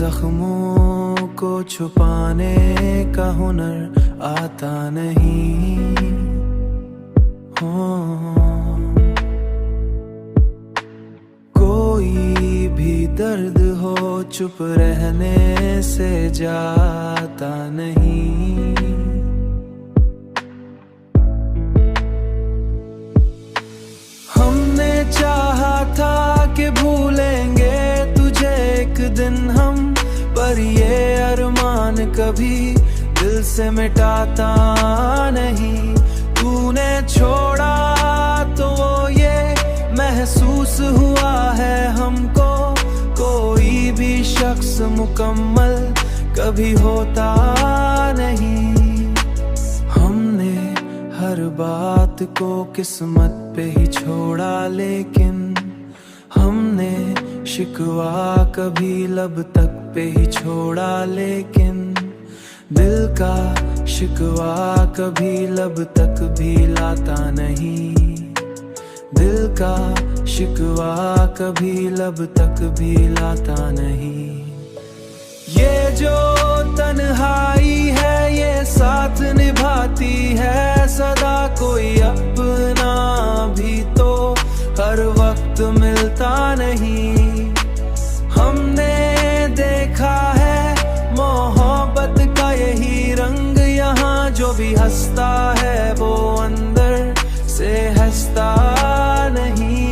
जख्मों को छुपाने का हुनर आता नहीं हो। कोई भी दर्द हो चुप रहने से जाता नहीं। हमने चाहा था कि भूलेंगे तुझे एक दिन हम, पर ये अरमान कभी दिल से मिटाता नहीं। तूने छोड़ा तो वो ये महसूस हुआ है हमको, कोई भी शख्स मुकम्मल कभी होता नहीं। हमने हर बात को किस्मत पे ही छोड़ा, लेकिन हमने शिकवा कभी लब तक पे ही छोड़ा, लेकिन दिल का शिकवा कभी लब तक भी लाता नहीं। दिल का शिकवा कभी लब तक भी लाता नहीं। ये जो तन्हाई है ये साथ निभाती है सदा, कोई अपना भी तो हर वक्त मिलता नहीं। हमने देखा है मोहब्बत का यही रंग, यहाँ जो भी हंसता है वो अंदर से हंसता नहीं।